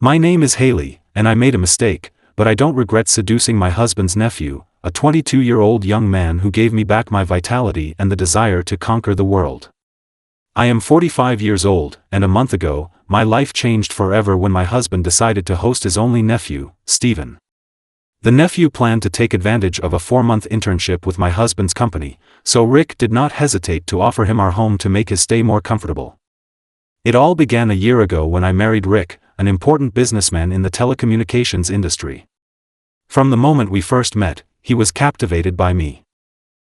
My name is Haley, and I made a mistake, but I don't regret seducing my husband's nephew, a 22-year-old young man who gave me back my vitality and the desire to conquer the world. I am 45 years old, and a month ago, my life changed forever when my husband decided to host his only nephew, Stephen. The nephew planned to take advantage of a 4-month internship with my husband's company, so Rick did not hesitate to offer him our home to make his stay more comfortable. It all began a year ago when I married Rick, an important businessman in the telecommunications industry. From the moment we first met, he was captivated by me.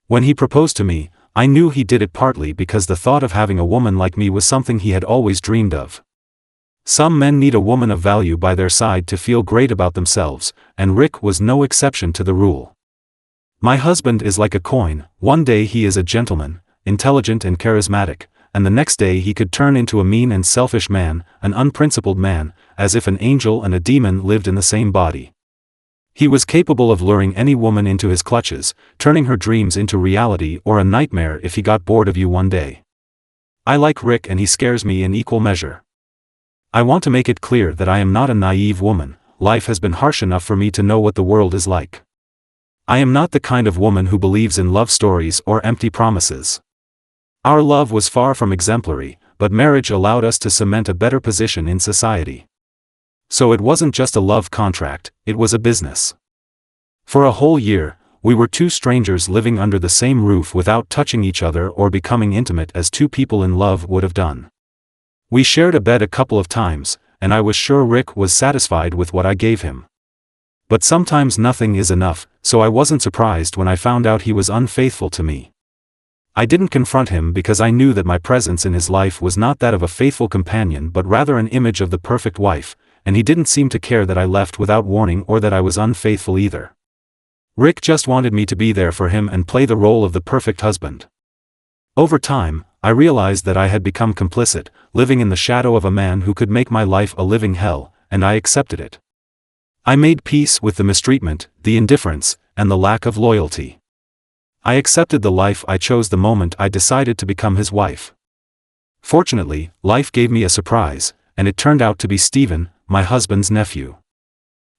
When he proposed to me, I knew he did it partly because the thought of having a woman like me was something he had always dreamed of. Some men need a woman of value by their side to feel great about themselves, and Rick was no exception to the rule. My husband is like a coin. One day he is a gentleman, intelligent and charismatic, and the next day he could turn into a mean and selfish man, an unprincipled man, as if an angel and a demon lived in the same body. He was capable of luring any woman into his clutches, turning her dreams into reality or a nightmare if he got bored of you one day. I like Rick and he scares me in equal measure. I want to make it clear that I am not a naive woman. Life has been harsh enough for me to know what the world is like. I am not the kind of woman who believes in love stories or empty promises. Our love was far from exemplary, but marriage allowed us to cement a better position in society. So it wasn't just a love contract, it was a business. For a whole year, we were two strangers living under the same roof without touching each other or becoming intimate as two people in love would have done. We shared a bed a couple of times, and I was sure Rick was satisfied with what I gave him. But sometimes nothing is enough, so I wasn't surprised when I found out he was unfaithful to me. I didn't confront him because I knew that my presence in his life was not that of a faithful companion but rather an image of the perfect wife, and he didn't seem to care that I left without warning or that I was unfaithful either. Rick just wanted me to be there for him and play the role of the perfect husband. Over time, I realized that I had become complicit, living in the shadow of a man who could make my life a living hell, and I accepted it. I made peace with the mistreatment, the indifference, and the lack of loyalty. I accepted the life I chose the moment I decided to become his wife. Fortunately, life gave me a surprise, and it turned out to be Stephen, my husband's nephew.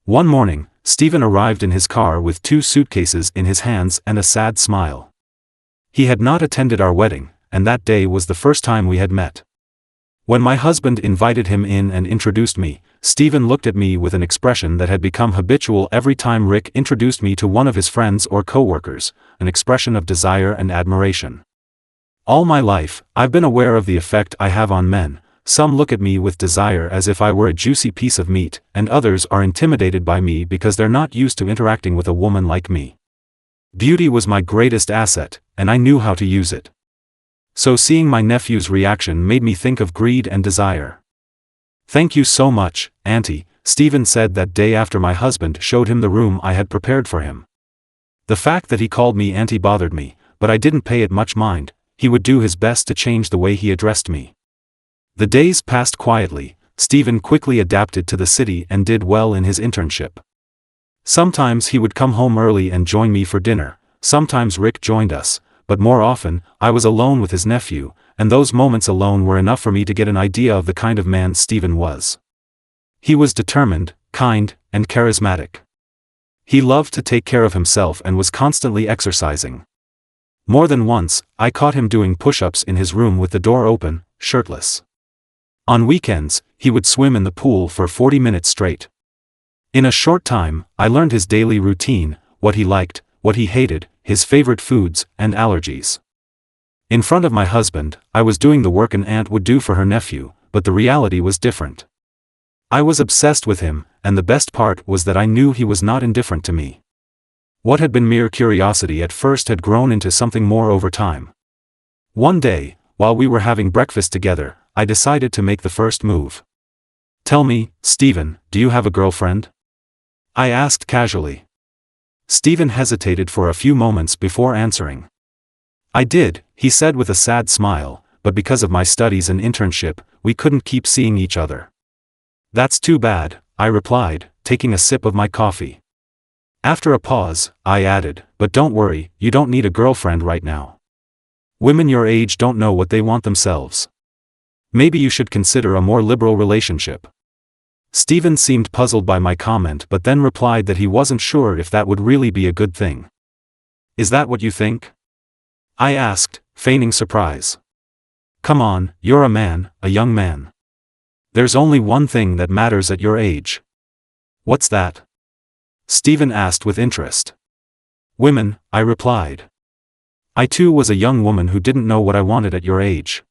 One morning, Stephen arrived in his car with 2 suitcases in his hands and a sad smile. He had not attended our wedding, and that day was the first time we had met. When my husband invited him in and introduced me, Stephen looked at me with an expression that had become habitual every time Rick introduced me to one of his friends or co-workers, an expression of desire and admiration. All my life, I've been aware of the effect I have on men. Some look at me with desire as if I were a juicy piece of meat, and others are intimidated by me because they're not used to interacting with a woman like me. Beauty was my greatest asset, and I knew how to use it. So seeing my nephew's reaction made me think of greed and desire. "Thank you so much, Auntie," Stephen said that day after my husband showed him the room I had prepared for him. The fact that he called me Auntie bothered me, but I didn't pay it much mind. He would do his best to change the way he addressed me. The days passed quietly. Stephen quickly adapted to the city and did well in his internship. Sometimes he would come home early and join me for dinner, sometimes Rick joined us, but more often, I was alone with his nephew, and those moments alone were enough for me to get an idea of the kind of man Stephen was. He was determined, kind, and charismatic. He loved to take care of himself and was constantly exercising. More than once, I caught him doing push-ups in his room with the door open, shirtless. On weekends, he would swim in the pool for 40 minutes straight. In a short time, I learned his daily routine, what he liked, what he hated, his favorite foods, and allergies. In front of my husband, I was doing the work an aunt would do for her nephew, but the reality was different. I was obsessed with him, and the best part was that I knew he was not indifferent to me. What had been mere curiosity at first had grown into something more over time. One day, while we were having breakfast together, I decided to make the first move. "Tell me, Stephen, do you have a girlfriend?" I asked casually. Stephen hesitated for a few moments before answering. "I did," he said with a sad smile, "but because of my studies and internship, we couldn't keep seeing each other." "That's too bad," I replied, taking a sip of my coffee. After a pause, I added, "But don't worry, you don't need a girlfriend right now. Women your age don't know what they want themselves. Maybe you should consider a more liberal relationship." Stephen seemed puzzled by my comment but then replied that he wasn't sure if that would really be a good thing. Is that what you think? I asked, feigning surprise. Come on, you're a man, a young man. There's only one thing that matters at your age. What's that? Stephen asked with interest. Women, I replied. I too was a young woman who didn't know what I wanted at your age.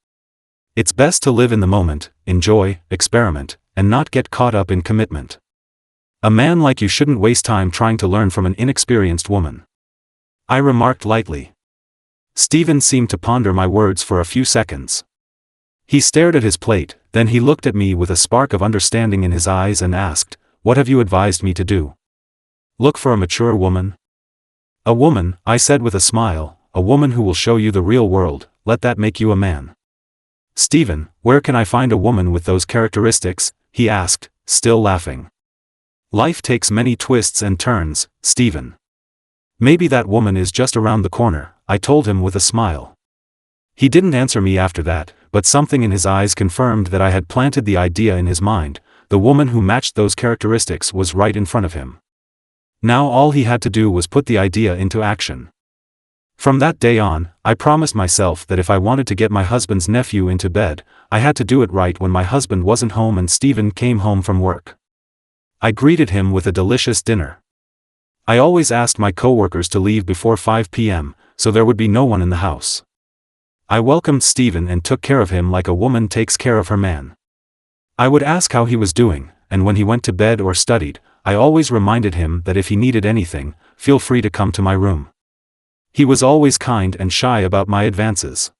It's best to live in the moment, enjoy, experiment, and not get caught up in commitment. A man like you shouldn't waste time trying to learn from an inexperienced woman. I remarked lightly. Stephen seemed to ponder my words for a few seconds. He stared at his plate, then he looked at me with a spark of understanding in his eyes and asked, "What have you advised me to do? Look for a mature woman?" "A woman," I said with a smile, "a woman who will show you the real world, let that make you a man." "Stephen, where can I find a woman with those characteristics?" he asked, still laughing. "Life takes many twists and turns, Stephen. Maybe that woman is just around the corner," I told him with a smile. He didn't answer me after that, but something in his eyes confirmed that I had planted the idea in his mind. The woman who matched those characteristics was right in front of him. Now all he had to do was put the idea into action. From that day on, I promised myself that if I wanted to get my husband's nephew into bed, I had to do it right when my husband wasn't home and Stephen came home from work. I greeted him with a delicious dinner. I always asked my coworkers to leave before 5 p.m., so there would be no one in the house. I welcomed Stephen and took care of him like a woman takes care of her man. I would ask how he was doing, and when he went to bed or studied, I always reminded him that if he needed anything, feel free to come to my room. He was always kind and shy about my advances.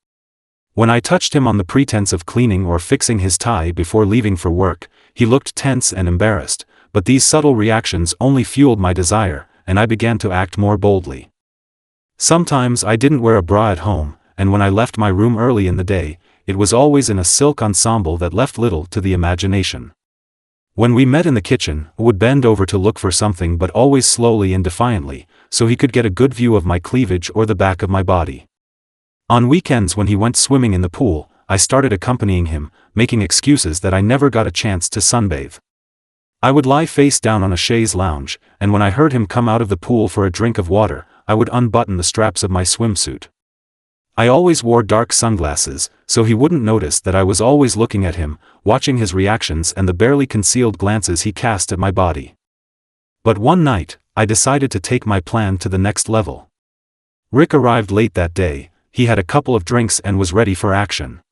When I touched him on the pretense of cleaning or fixing his tie before leaving for work, he looked tense and embarrassed, but these subtle reactions only fueled my desire, and I began to act more boldly. Sometimes I didn't wear a bra at home, and when I left my room early in the day, it was always in a silk ensemble that left little to the imagination. When we met in the kitchen, I would bend over to look for something but always slowly and defiantly, so he could get a good view of my cleavage or the back of my body. On weekends when he went swimming in the pool, I started accompanying him, making excuses that I never got a chance to sunbathe. I would lie face down on a chaise lounge, and when I heard him come out of the pool for a drink of water, I would unbutton the straps of my swimsuit. I always wore dark sunglasses, so he wouldn't notice that I was always looking at him, watching his reactions and the barely concealed glances he cast at my body. But one night, I decided to take my plan to the next level. Rick arrived late that day. He had a couple of drinks and was ready for action.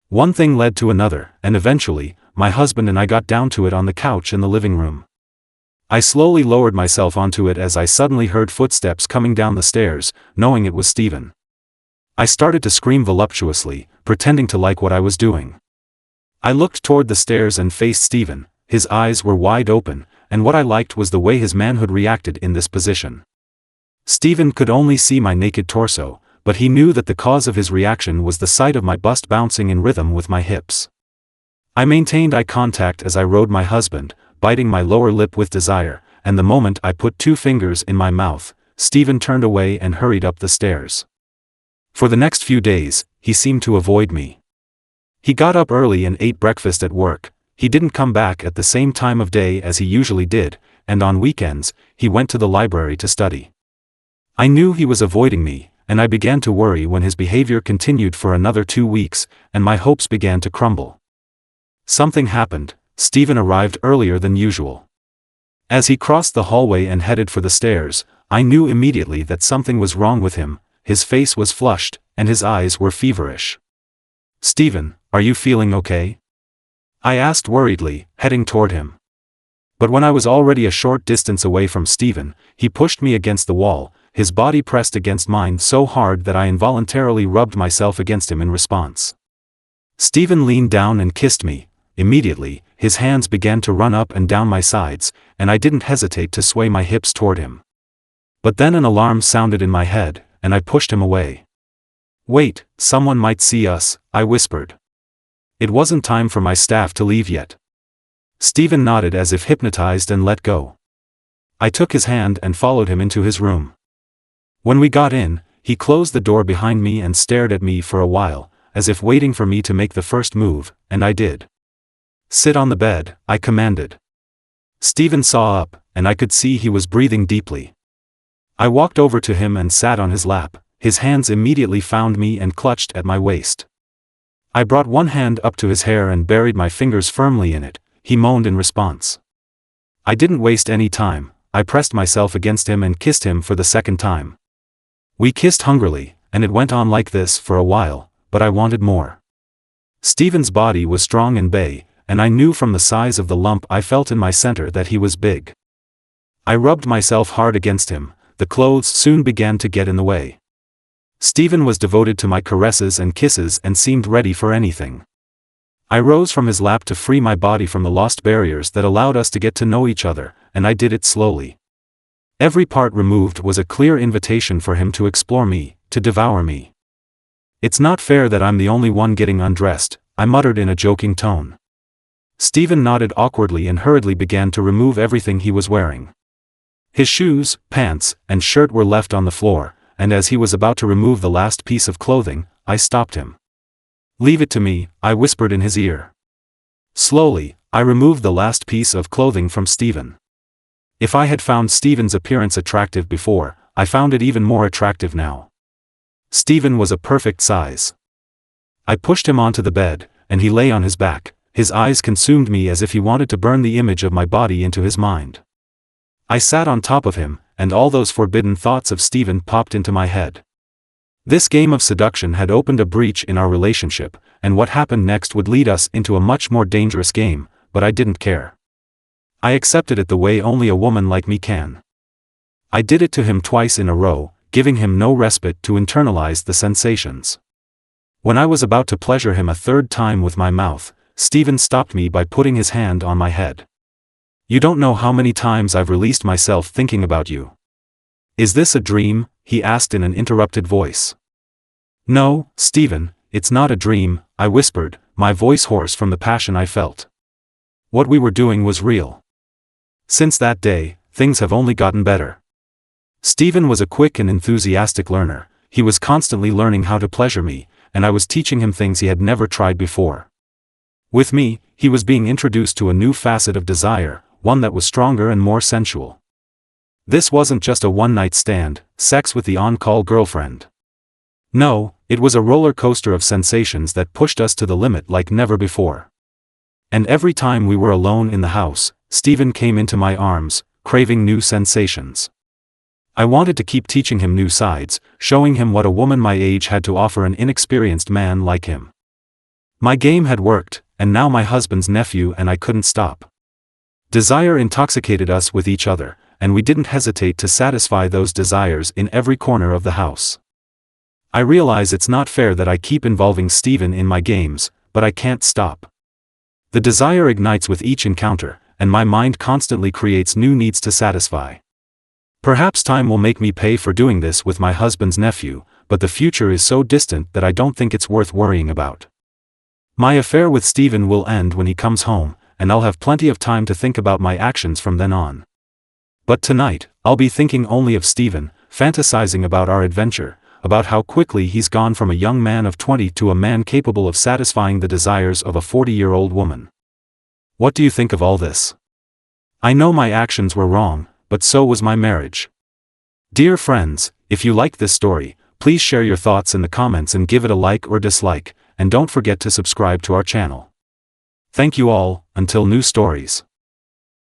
One thing led to another, and eventually, my husband and I got down to it on the couch in the living room. I slowly lowered myself onto it as I suddenly heard footsteps coming down the stairs, knowing it was Stephen. I started to scream voluptuously, pretending to like what I was doing. I looked toward the stairs and faced Stephen. His eyes were wide open, and what I liked was the way his manhood reacted in this position. Stephen could only see my naked torso, but he knew that the cause of his reaction was the sight of my bust bouncing in rhythm with my hips. I maintained eye contact as I rode my husband, biting my lower lip with desire, and the moment I put 2 fingers in my mouth, Stephen turned away and hurried up the stairs. For the next few days, he seemed to avoid me. He got up early and ate breakfast at work. He didn't come back at the same time of day as he usually did, and on weekends, he went to the library to study. I knew he was avoiding me, and I began to worry when his behavior continued for another 2 weeks, and my hopes began to crumble. Something happened. Stephen arrived earlier than usual. As he crossed the hallway and headed for the stairs, I knew immediately that something was wrong with him. His face was flushed, and his eyes were feverish. "Stephen, are you feeling okay?" I asked worriedly, heading toward him. But when I was already a short distance away from Stephen, he pushed me against the wall, his body pressed against mine so hard that I involuntarily rubbed myself against him in response. Stephen leaned down and kissed me. Immediately, his hands began to run up and down my sides, and I didn't hesitate to sway my hips toward him. But then an alarm sounded in my head, and I pushed him away. "Wait, someone might see us," I whispered. It wasn't time for my staff to leave yet. Stephen nodded as if hypnotized and let go. I took his hand and followed him into his room. When we got in, he closed the door behind me and stared at me for a while, as if waiting for me to make the first move, and I did. "Sit on the bed," I commanded. Stephen saw up, and I could see he was breathing deeply. I walked over to him and sat on his lap. His hands immediately found me and clutched at my waist. I brought one hand up to his hair and buried my fingers firmly in it. He moaned in response. I didn't waste any time. I pressed myself against him and kissed him for the second time. We kissed hungrily, and it went on like this for a while, but I wanted more. Stephen's body was strong and bay, and I knew from the size of the lump I felt in my center that he was big. I rubbed myself hard against him. The clothes soon began to get in the way. Stephen was devoted to my caresses and kisses and seemed ready for anything. I rose from his lap to free my body from the lost barriers that allowed us to get to know each other, and I did it slowly. Every part removed was a clear invitation for him to explore me, to devour me. "It's not fair that I'm the only one getting undressed," I muttered in a joking tone. Stephen nodded awkwardly and hurriedly began to remove everything he was wearing. His shoes, pants, and shirt were left on the floor, and as he was about to remove the last piece of clothing, I stopped him. "Leave it to me," I whispered in his ear. Slowly, I removed the last piece of clothing from Stephen. If I had found Stephen's appearance attractive before, I found it even more attractive now. Stephen was a perfect size. I pushed him onto the bed, and he lay on his back. His eyes consumed me as if he wanted to burn the image of my body into his mind. I sat on top of him, and all those forbidden thoughts of Stephen popped into my head. This game of seduction had opened a breach in our relationship, and what happened next would lead us into a much more dangerous game, but I didn't care. I accepted it the way only a woman like me can. I did it to him twice in a row, giving him no respite to internalize the sensations. When I was about to pleasure him a third time with my mouth, Stephen stopped me by putting his hand on my head. "You don't know how many times I've released myself thinking about you." "Is this a dream?" he asked in an interrupted voice. "No, Stephen, it's not a dream," I whispered, my voice hoarse from the passion I felt. What we were doing was real. Since that day, things have only gotten better. Stephen was a quick and enthusiastic learner. He was constantly learning how to pleasure me, and I was teaching him things he had never tried before. With me, he was being introduced to a new facet of desire, one that was stronger and more sensual. This wasn't just a one-night stand, sex with the on-call girlfriend. No, it was a roller coaster of sensations that pushed us to the limit like never before. And every time we were alone in the house, Stephen came into my arms, craving new sensations. I wanted to keep teaching him new sides, showing him what a woman my age had to offer an inexperienced man like him. My game had worked, and now my husband's nephew and I couldn't stop. Desire intoxicated us with each other, and we didn't hesitate to satisfy those desires in every corner of the house. I realize it's not fair that I keep involving Stephen in my games, but I can't stop. The desire ignites with each encounter, and my mind constantly creates new needs to satisfy. Perhaps time will make me pay for doing this with my husband's nephew, but the future is so distant that I don't think it's worth worrying about. My affair with Stephen will end when he comes home, and I'll have plenty of time to think about my actions from then on. But tonight, I'll be thinking only of Stephen, fantasizing about our adventure, about how quickly he's gone from a young man of 20 to a man capable of satisfying the desires of a 40-year-old woman. What do you think of all this? I know my actions were wrong, but so was my marriage. Dear friends, if you like this story, please share your thoughts in the comments and give it a like or dislike, and don't forget to subscribe to our channel. Thank you all, until new stories.